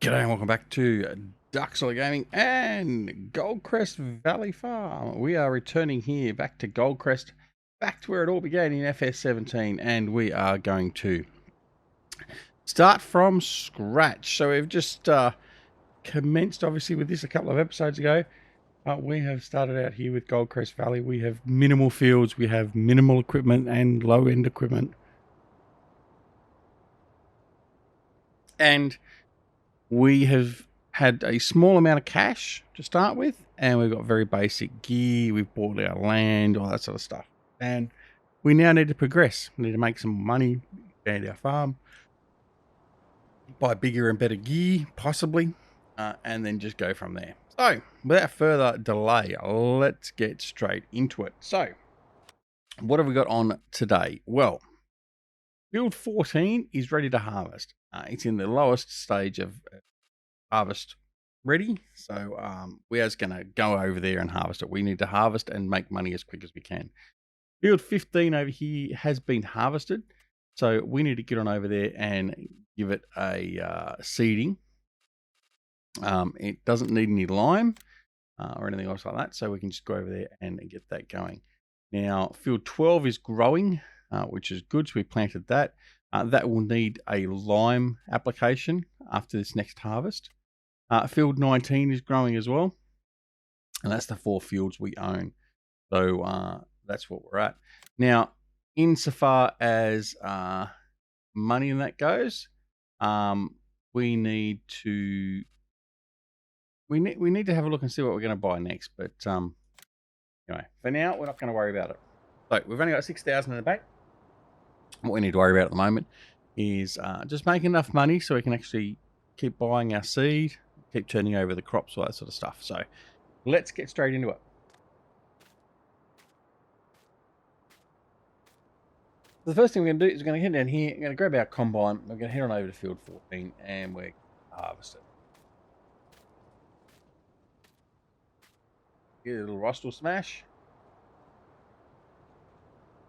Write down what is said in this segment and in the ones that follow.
G'day and welcome back to Duxley Gaming and Goldcrest Valley Farm. We are returning here back to Goldcrest, back to where it all began in FS17, and we are going to start from scratch. So we've just commenced obviously with this a couple of episodes ago. We have started out here with Goldcrest Valley. We have minimal fields, we have minimal equipment and low-end equipment. And we have had a small amount of cash to start with, and we've got very basic gear. We've bought our land, all that sort of stuff. And we now need to progress. We need to make some money, expand our farm, buy bigger and better gear, possibly, and then just go from there. So, without further delay, let's get straight into it. So, what have we got on today? Well, Field 14 is ready to harvest. It's in the lowest stage of harvest ready. So we are just going to go over there and harvest it. We need to harvest and make money as quick as we can. Field 15 over here has been harvested. So we need to get on over there and give it a seeding. It doesn't need any lime or anything else like that. So we can just go over there and get that going. Now, field 12 is growing, which is good. So we planted that. That will need a lime application after this next harvest. Field 19 is growing as well. And that's the 4 fields we own. So that's what we're at. Now, insofar as money and that goes, we need to have a look and see what we're going to buy next. But anyway, for now, we're not going to worry about it. So we've only got 6,000 in the bank. What we need to worry about at the moment is just making enough money so we can actually keep buying our seed, keep turning over the crops, all that sort of stuff. So let's get straight into it. The first thing we're going to do is we're going to head down here, we're going to grab our combine, we're going to head on over to field 14 and we're going to harvest it. Get a little rostal smash.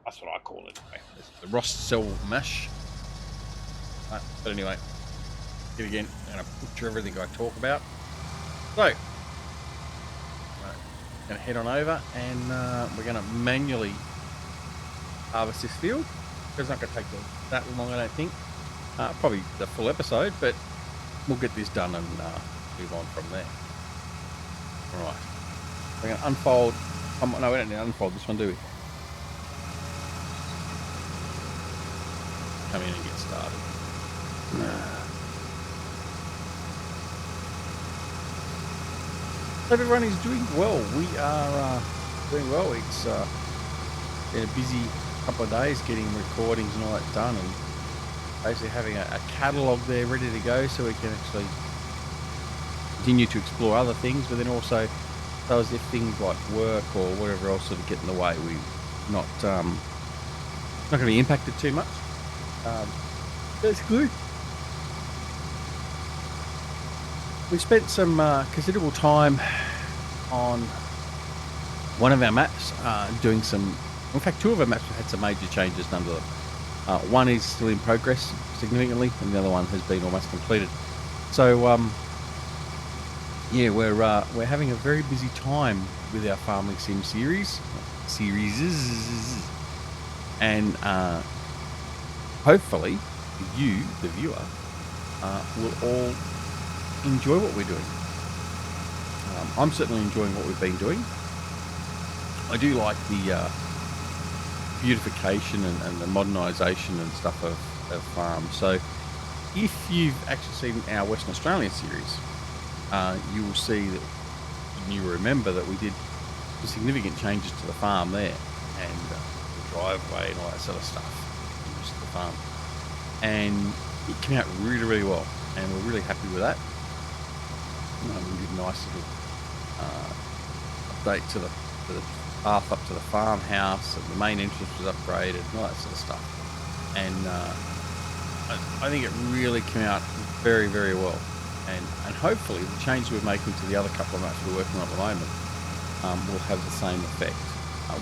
That's what I call it anyway. It's the rostal mash. Right, but anyway, here again, I'm going to butcher everything I talk about. So, right, going to head on over and we're going to manually harvest this field. It's not going to take that long, I don't think. Probably the full episode, but we'll get this done and move on from there. All right. We're going to unfold. No, we don't need to unfold this one, do we? Come in and get started. Everyone is doing well. We are doing well. It's been a busy couple of days getting recordings and all that done, and basically having a catalogue there ready to go so we can actually continue to explore other things, but then also so as if things like work or whatever else sort of get in the way, we're not going to be impacted too much. That's good. We spent some considerable time on one of our maps doing some, in fact 2 of our maps have had some major changes done to them. One is still in progress significantly and the other one has been almost completed. So yeah, we're having a very busy time with our Farming Sim series, and hopefully you, the viewer, will all enjoy what we're doing. I'm certainly enjoying what we've been doing. I do like the beautification and the modernisation and stuff of farms. So if you've actually seen our Western Australian series, you will see that, and you remember that we did some significant changes to the farm there, and the driveway and all that sort of stuff to the farm, and it came out really, really well, and we're really happy with that. We did a nice little update to the path up to the farmhouse, and the main entrance was upgraded and all that sort of stuff, and I think it really came out very, very well. And hopefully the changes we're making to the other couple of maps we're working on at the moment will have the same effect.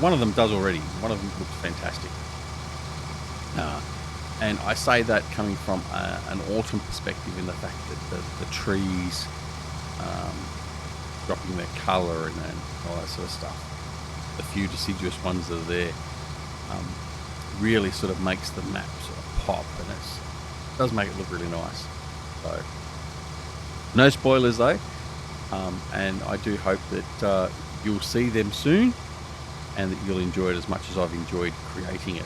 One of them does already. One of them looks fantastic. And I say that coming from an autumn perspective, in the fact that the trees dropping their colour and all that sort of stuff, the few deciduous ones that are there, really sort of makes the map sort of pop, and it does make it look really nice. So no spoilers though, and I do hope that you'll see them soon and that you'll enjoy it as much as I've enjoyed creating it.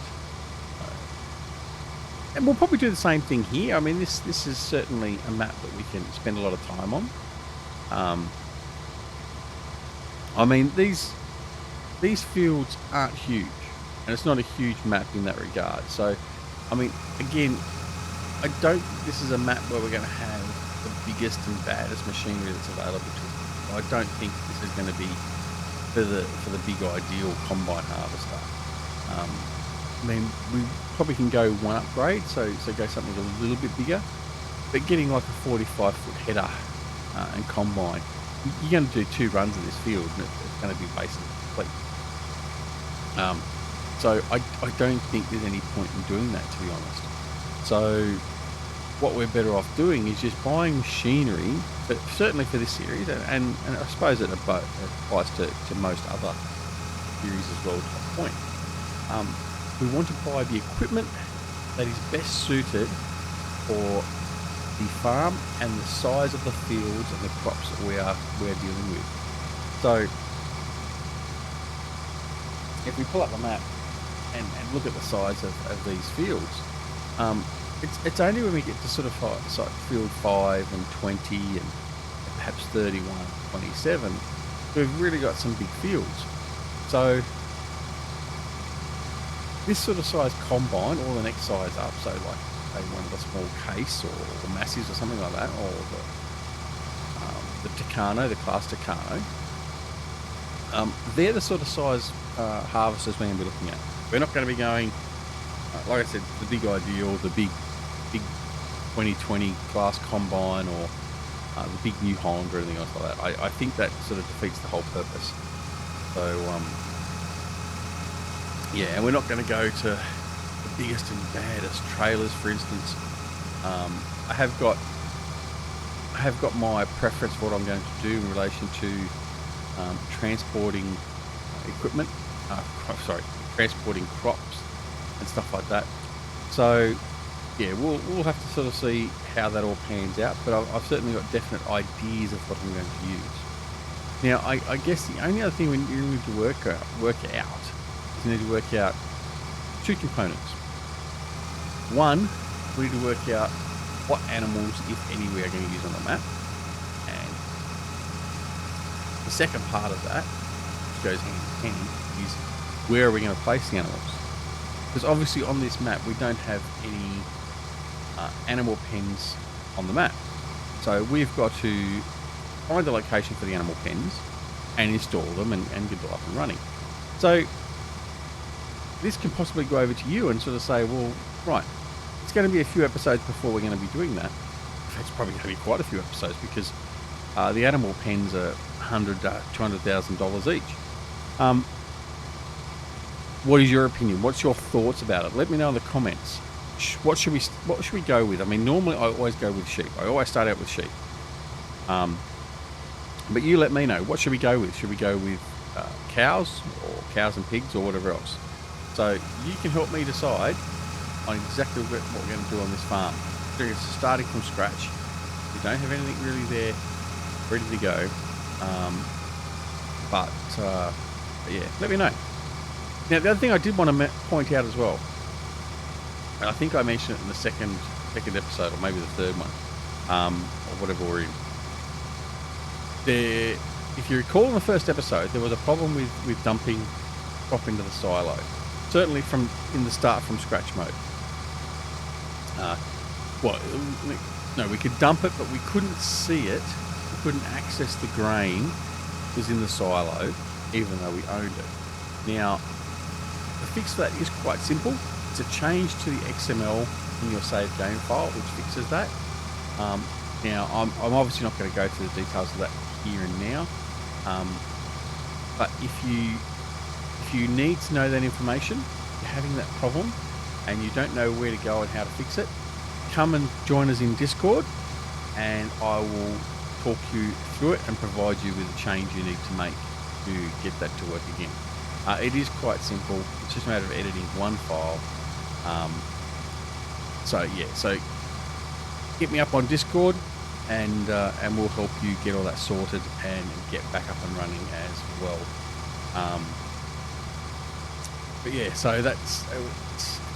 And we'll probably do the same thing here. I mean, this is certainly a map that we can spend a lot of time on. I mean, these fields aren't huge, and it's not a huge map in that regard. So, I mean, again, I don't think this is a map where we're going to have the biggest and baddest machinery that's available to us. I don't think this is going to be for the big ideal combine harvester. I mean, we probably can go one upgrade, so go something a little bit bigger, but getting like a 45-foot header and combine, you're going to do 2 runs of this field, and it's going to be basically complete. So I don't think there's any point in doing that, to be honest. So what we're better off doing is just buying machinery, but certainly for this series, and I suppose it applies to most other series as well, to a point. We want to buy the equipment that is best suited for the farm and the size of the fields and the crops that we're dealing with. So if we pull up the map and look at the size of these fields, it's only when we get to sort of field 5 and 20 and perhaps 31, 27, we've really got some big fields. So this sort of size combine, or the next size up, so like one of the small case or massives or something like that, or the Tucano, the class Tucano, they're the sort of size harvesters we're going to be looking at. We're not going to be going, like I said, the big ideal, the big 2020 class combine, or the big New Holland or anything else like that. I think that sort of defeats the whole purpose. So yeah, and we're not going to go to the biggest and baddest trailers, for instance. I have got my preference for what I'm going to do in relation to transporting equipment. Transporting crops and stuff like that. So yeah, we'll have to sort of see how that all pans out. But I've certainly got definite ideas of what I'm going to use. Now, I guess the only other thing we need to work out is we need to work out 2 components. One, we need to work out what animals, if any, we are going to use on the map. And the second part of that, which goes hand in hand, is where are we going to place the animals? Because obviously on this map we don't have any animal pens on the map. So we've got to find a location for the animal pens and install them and get them up and running. So this can possibly go over to you and sort of say, well, right, it's going to be a few episodes before we're going to be doing that. It's probably going to be quite a few episodes, because the animal pens are $100,000 to $200,000 each. What is your opinion? What's your thoughts about it? Let me know in the comments. What should we go with? I mean, normally I always go with sheep. I always start out with sheep. But you let me know. What should we go with? Should we go with cows, or cows and pigs, or whatever else? So you can help me decide on exactly what we're going to do on this farm. It's starting from scratch. We don't have anything really there ready to go. But yeah, let me know. Now, the other thing I did want to point out as well, and I think I mentioned it in the second episode, or maybe the third one, or whatever we're in. If you recall in the first episode, there was a problem with dumping crop into the silo. Certainly in the start from scratch mode. No, we could dump it, but we couldn't see it. We couldn't access the grain that was in the silo, even though we owned it. Now, the fix for that is quite simple. It's a change to the XML in your saved game file, which fixes that. Now, I'm obviously not going to go through the details of that here and now. But if you need to know that information, you're having that problem, and you don't know where to go and how to fix it, come and join us in Discord, and I will talk you through it and provide you with a change you need to make to get that to work again. It is quite simple. It's just a matter of editing one file. So hit me up on Discord, and we'll help you get all that sorted and get back up and running as well. But yeah, so it's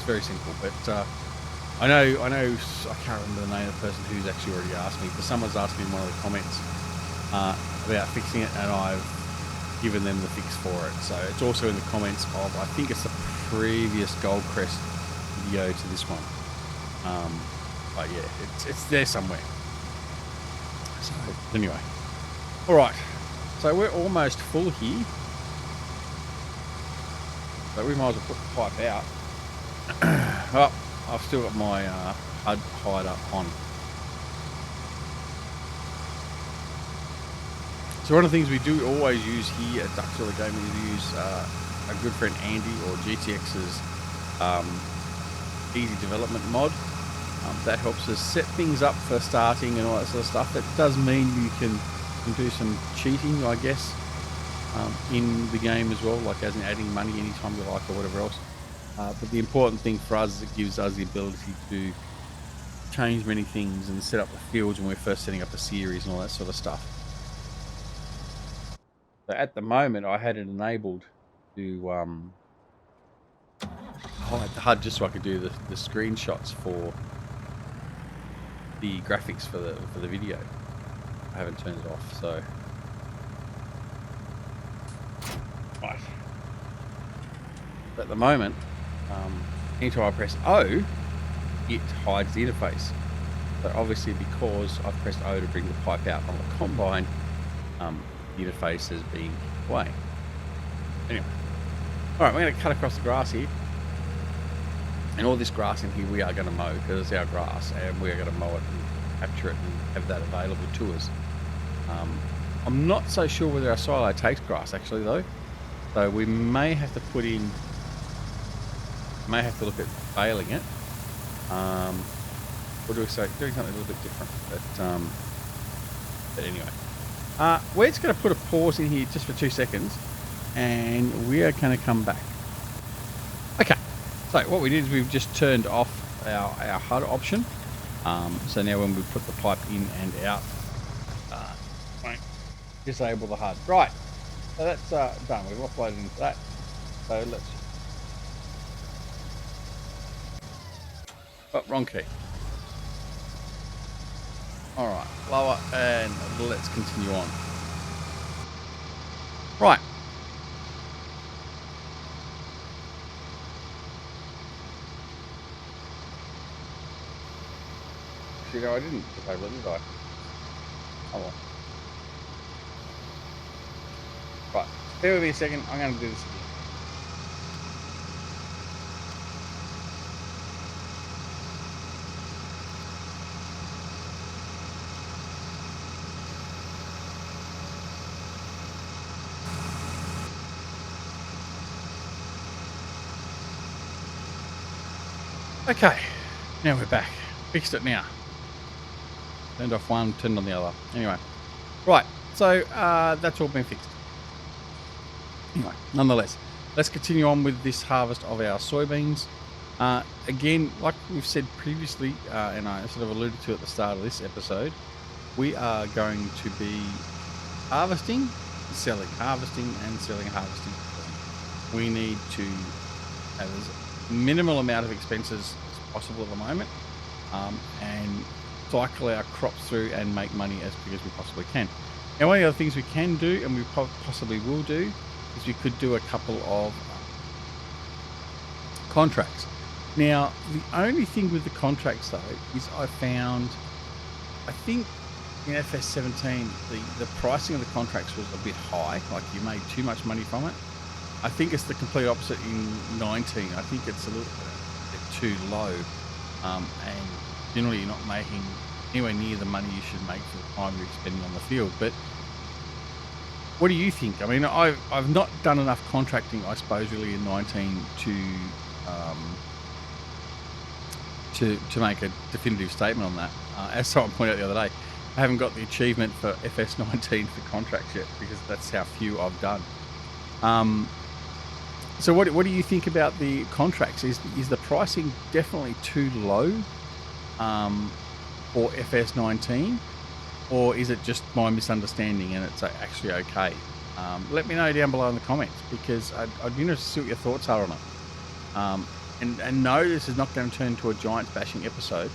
very simple. But I know I can't remember the name of the person who's actually already asked me, but someone's asked me in one of the comments about fixing it, and I've given them the fix for it. So it's also in the comments of, I think it's the previous Goldcrest video to this one. But yeah, it's there somewhere. So anyway, all right. So we're almost full here. So we might as well put the pipe out. Oh, I've still got my HUD hider on. So one of the things we do always use here at Duckzilla Gaming is to use a good friend Andy, or GTX's easy development mod. That helps us set things up for starting and all that sort of stuff. It does mean you can do some cheating, I guess, in the game as well, like as in adding money anytime you like or whatever else. But the important thing for us is it gives us the ability to change many things and set up the fields when we're first setting up a series and all that sort of stuff. So at the moment, I had it enabled to hide the HUD just so I could do the screenshots for the graphics for the video. I haven't turned it off, so right. But at the moment, anytime I press O, it hides the interface. So obviously, because I've pressed O to bring the pipe out on the combine, the interface has been away. Anyway, all right, we're going to cut across the grass here. And all this grass in here we are going to mow, because it's our grass, and we're going to mow it and capture it and have that available to us. I'm not so sure whether our silo takes grass actually though, so we may have to look at baling it, or doing something a little bit different. But anyway, we're just going to put a pause in here just for 2 seconds, and we are going to come back. Okay. So what we did is we've just turned off our HUD option. So now when we put the pipe in and out, disable the HUD. Right. So that's done. We've offloaded into that. So let's... Oh, wrong key. All right. Lower, and let's continue on. Right. You know, I didn't disable it, did I? Oh well. Right, bear with me a second, I'm going to do this again. Okay, now we're back. Fixed it now. Turned off one, turned on the other. Anyway, right, so that's all been fixed. Anyway, nonetheless, let's continue on with this harvest of our soybeans. Again, like we've said previously, and I sort of alluded to at the start of this episode, we are going to be harvesting, selling, harvesting, and selling, harvesting. We need to have as minimal amount of expenses as possible at the moment, and cycle our crops through and make money as quick as we possibly can. Now, one of the other things we can do, and we possibly will do, is we could do a couple of contracts. Now, the only thing with the contracts though is I think in FS17 the pricing of the contracts was a bit high, like you made too much money from it. I think it's the complete opposite in 19. I think it's a little bit too low, and generally you're not making anywhere near the money you should make for the time you're spending on the field. But what do you think? I mean, I've not done enough contracting, I suppose, really in 19 to to make a definitive statement on that. As someone pointed out the other day, I haven't got the achievement for FS19 for contracts yet because that's how few I've done. So what do you think about the contracts? Is the pricing definitely too low for FS19, or is it just my misunderstanding and it's actually okay? Let me know down below in the comments because I'd be interested to see what your thoughts are on it. And no, this is not going to turn into a giant bashing episode.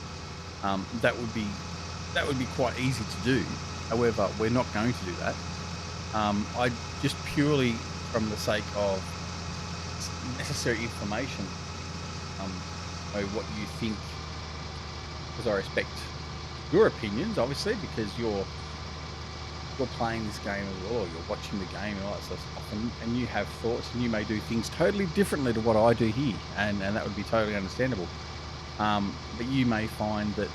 That would be quite easy to do. However, we're not going to do that. I just purely from the sake of necessary information, know what you think, because I respect your opinions, obviously, because you're playing this game as well, you're watching the game and all that sort of stuff, and you have thoughts, and you may do things totally differently to what I do here, and that would be totally understandable. But you may find that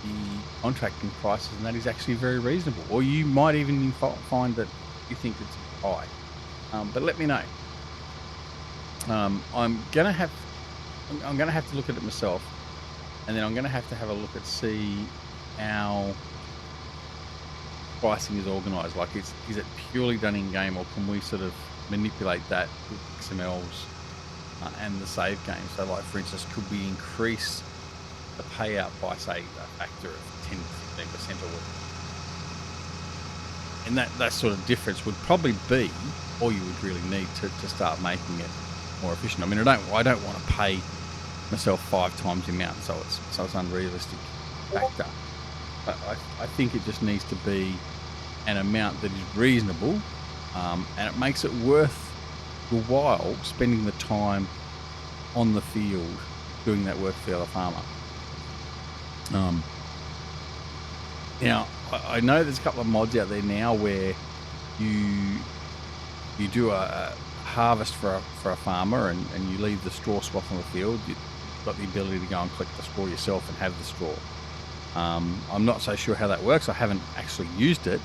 the contracting prices and that is actually very reasonable, or you might even find that you think it's high. But let me know. I'm gonna have to look at it myself, and then I'm gonna have a look at see how pricing is organised. Like, is it purely done in game, or can we sort of manipulate that with XMLs and the save game? So, like for instance, could we increase the payout by say a factor of 10-15% or whatever? And that sort of difference would probably be all you would really need to start making it more efficient. I mean, I don't want to pay myself 5 times the amount, so it's unrealistic factor. But I think it just needs to be an amount that is reasonable, and it makes it worth your while spending the time on the field doing that work for the other farmer. Now, I know there's a couple of mods out there now where you do a harvest for a farmer and you leave the straw swap on the field. You've got the ability to go and collect the straw yourself and have the straw. I'm not so sure how that works. I haven't actually used it,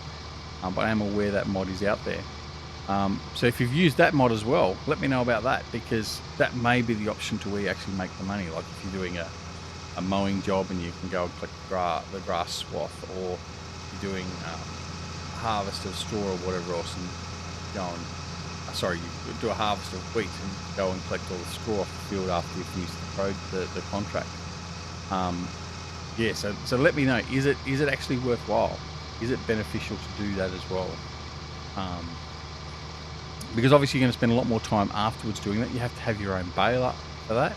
but I am aware that mod is out there. So if you've used that mod as well, let me know about that, because that may be the option to where you actually make the money. Like if you're doing a mowing job and you can go and collect the grass swath, or you're doing harvest of straw or whatever else, and go and you do a harvest of wheat and go and collect all the straw off the field after you've finished the contract. Yeah, so let me know, is it actually worthwhile? Is it beneficial to do that as well? Because obviously you're going to spend a lot more time afterwards doing that. You have to have your own baler for that,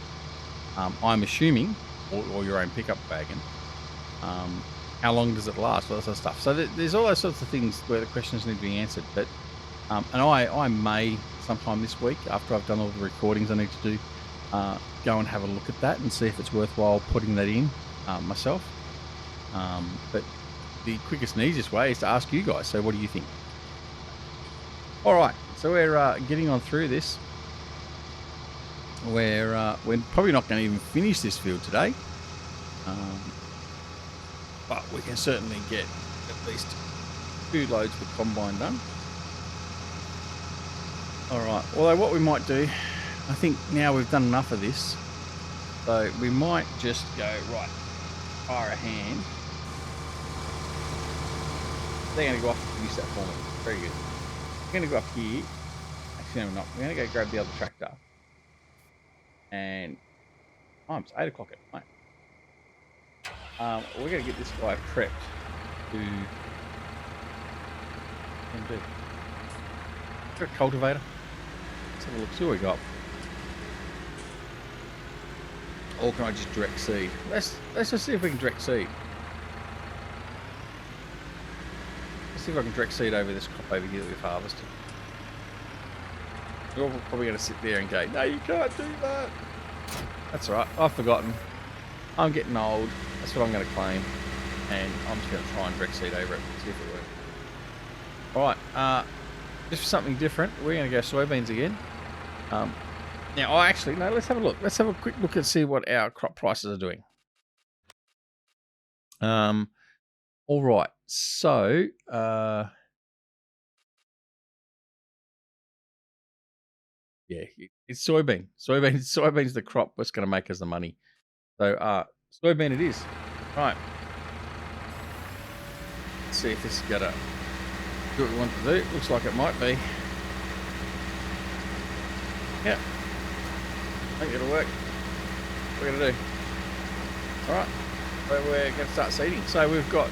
I'm assuming, or your own pickup wagon. How long does it last? All that sort of stuff. So there's all those sorts of things where the questions need to be answered. But and I may sometime this week, after I've done all the recordings I need to do, go and have a look at that and see if it's worthwhile putting that in myself. But the quickest and easiest way is to ask you guys. So what do you think? All right, so we're getting on through this. We're probably not going to even finish this field today, but we can certainly get at least 2 loads with combine done. All right, although what we might do, I think now we've done enough of this, so we might just go, right, fire a hand. They're going to go off and use that for me. Very good. We're going to go up here. Actually, no, we're not. We're going to go grab the other tractor. And it's 8 o'clock at night. We're going to get this guy prepped to do. Is there a cultivator? Let's have a look, see what we got. Or can I just direct seed? Let's just see if we can direct seed. Let's see if I can direct seed over this crop over here that we've harvested. You're probably going to sit there and go, no, you can't do that. That's all right. I've forgotten. I'm getting old. That's what I'm going to claim. And I'm just going to try and direct seed over it. See if it works. All right. Just for something different, we're going to go soybeans again. Now, let's have a look. Let's have a quick look and see what our crop prices are doing. All right. So, yeah, it's soybean. Soybean's the crop that's going to make us the money. So, soybean it is. Right. Let's see if this is gonna do what we want to do. Looks like it might be. Yeah. I think it'll work. What we're gonna do. Alright. So we're gonna start seeding. So we've got,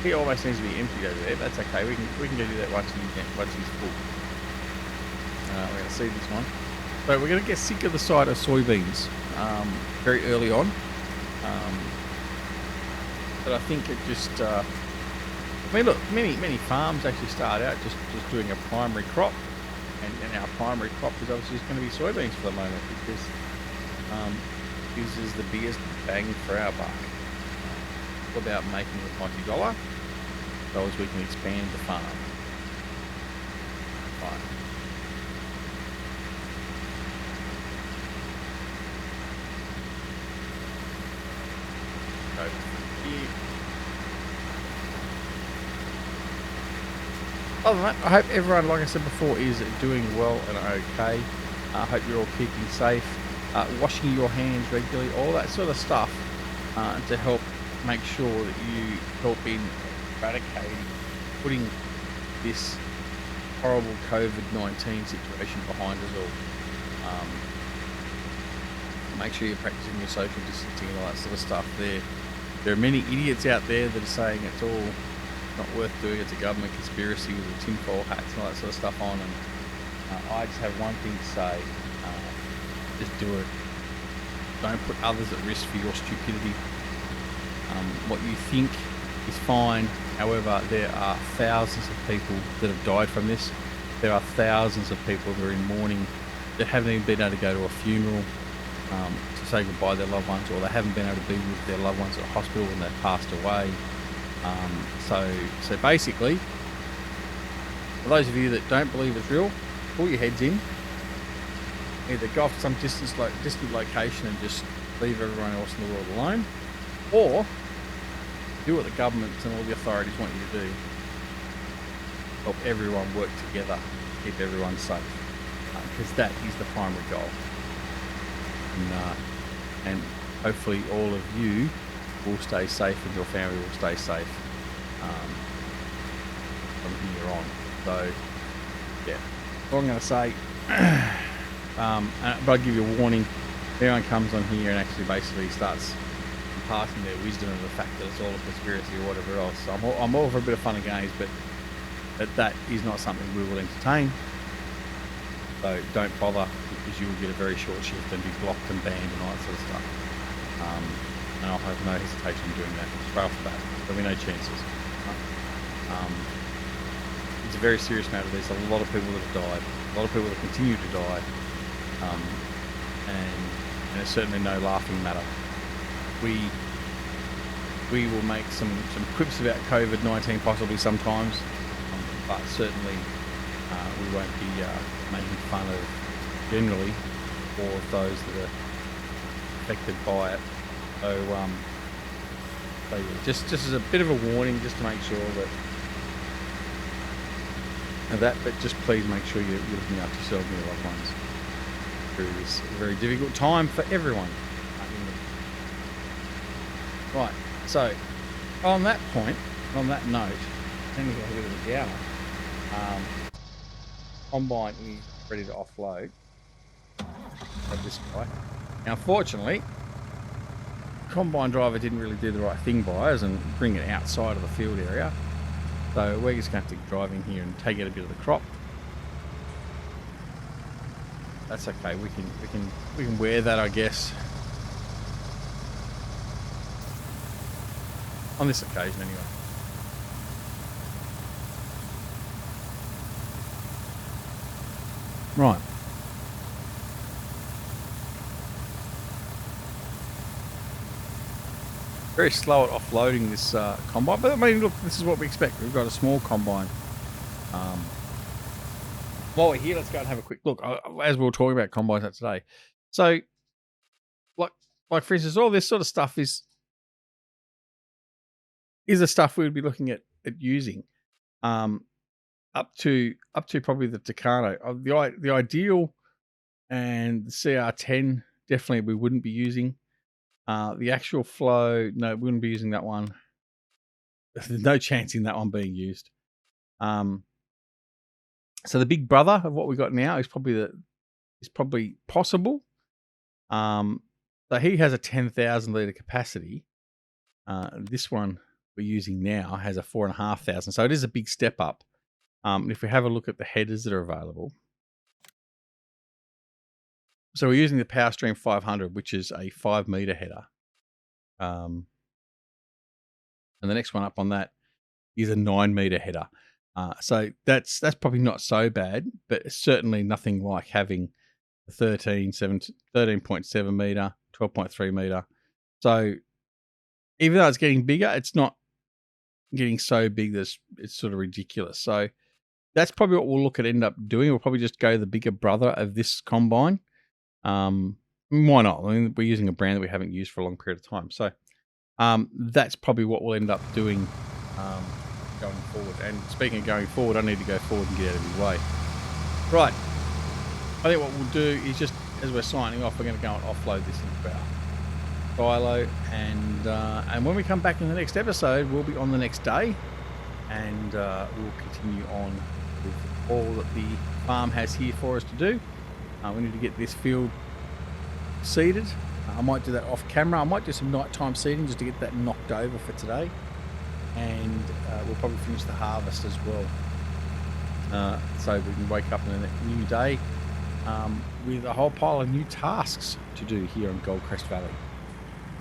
he almost needs to be empty over there, but that's okay. We can go do that once he's full. We're gonna seed this one. So we're gonna get sick of the sight of soybeans very early on. But I think it just I mean, look, many farms actually start out just doing a primary crop, and our primary crop is obviously just going to be soybeans for the moment, because uses the biggest bang for our buck. All about making the $20, so as we can expand the farm. Right. Go here. Other than that, I hope everyone, like I said before, is doing well and okay. I hope you're all keeping safe, washing your hands regularly, all that sort of stuff, to help make sure that you help in eradicating, putting this horrible COVID-19 situation behind us all. Make sure you're practicing your social distancing and all that sort of stuff. There are many idiots out there that are saying it's all not worth doing. It's a government conspiracy with the tinfoil hats and all that sort of stuff on. And I just have one thing to say: just do it. Don't put others at risk for your stupidity. What you think is fine. However, there are thousands of people that have died from this. There are thousands of people that are in mourning that haven't even been able to go to a funeral to say goodbye to their loved ones, or they haven't been able to be with their loved ones at hospital when they've passed away. So basically, for those of you that don't believe it's real, pull your heads in. Either go off to some distant location and just leave everyone else in the world alone, or do what the governments and all the authorities want you to do. Help everyone work together, keep everyone safe, because that is the primary goal. And hopefully all of you will stay safe and your family will stay safe from here on. So, yeah, all I'm going to say, but I'll give you a warning. If anyone comes on here and actually basically starts imparting their wisdom of the fact that it's all a conspiracy or whatever else, I'm all for a bit of fun and games, but that is not something we will entertain. So don't bother, because you will get a very short shift and be blocked and banned and all that sort of stuff. And I'll have no hesitation in doing that straight off the bat. There'll be no chances. It's a very serious matter. There's a lot of people that have died, a lot of people that continue to die, and it's certainly no laughing matter. We will make some quips about COVID-19 possibly sometimes, but certainly we won't be making fun of generally all of those that are affected by it. So yeah, just as a bit of a warning, just to make sure that, but just please make sure you're looking after yourself and your loved ones through this very difficult time for everyone. Right, so on that point, on that note, then we got a bit of a downer. Combine is ready to offload at this guy. Now, unfortunately, combine driver didn't really do the right thing by us and bring it outside of the field area. So we're just going to have to drive in here and take out a bit of the crop. That's okay. We can wear that, I guess. On this occasion, anyway. Right. Very slow at offloading this combine, but I mean, look, this is what we expect. We've got a small combine. While we're here, let's go and have a quick look. As we were talking about combines today, so like for instance, all this sort of stuff is the stuff we would be looking at using. Up to probably the Tucano. The ideal and the CR10 definitely we wouldn't be using. The actual flow, no, we wouldn't be using that one. There's no chance in that one being used. So the big brother of what we got now is probably possible. So he has a 10,000 litre capacity. This one we're using now has a 4,500. So it is a big step up. If we have a look at the headers that are available. So we're using the PowerStream 500, which is a 5 meter header. And the next one up on that is a 9 meter header. So that's probably not so bad, but it's certainly nothing like having a 13.7 meter, 12.3 meter. So even though it's getting bigger, it's not getting so big that it's sort of ridiculous. So that's probably what we'll look at end up doing. We'll probably just go the bigger brother of this combine. Why not? I mean, we're using a brand that we haven't used for a long period of time. So that's probably what we'll end up doing going forward. And speaking of going forward, I need to go forward and get out of your way. Right. I think what we'll do is just, as we're signing off, we're going to go and offload this into our silo. And when we come back in the next episode, we'll be on the next day. And we'll continue on with all that the farm has here for us to do. We need to get this field seeded. I might do that off camera. I might do some nighttime seeding just to get that knocked over for today. And we'll probably finish the harvest as well. So we can wake up in a new day with a whole pile of new tasks to do here in Goldcrest Valley.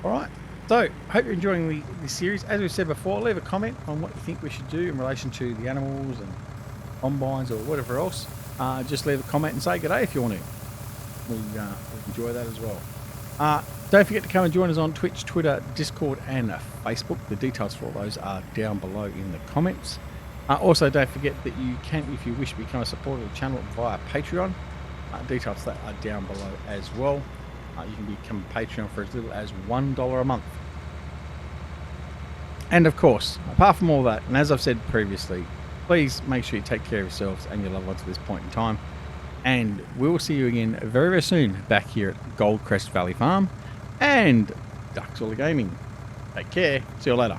All right. So, hope you're enjoying the series. As we said before, leave a comment on what you think we should do in relation to the animals and combines or whatever else. Just leave a comment and say good day if you want to. We enjoy that as well. Don't forget to come and join us on Twitch, Twitter, Discord, and Facebook. The details for all those are down below in the comments. Also, don't forget that you can, if you wish, become a supporter of the channel via Patreon. Details for that are down below as well. You can become a Patreon for as little as $1 a month. And of course, apart from all that, and as I've said previously, please make sure you take care of yourselves and your loved ones at this point in time. And we will see you again very, very soon back here at Goldcrest Valley Farm and Ducks All Gaming. Take care. See you later.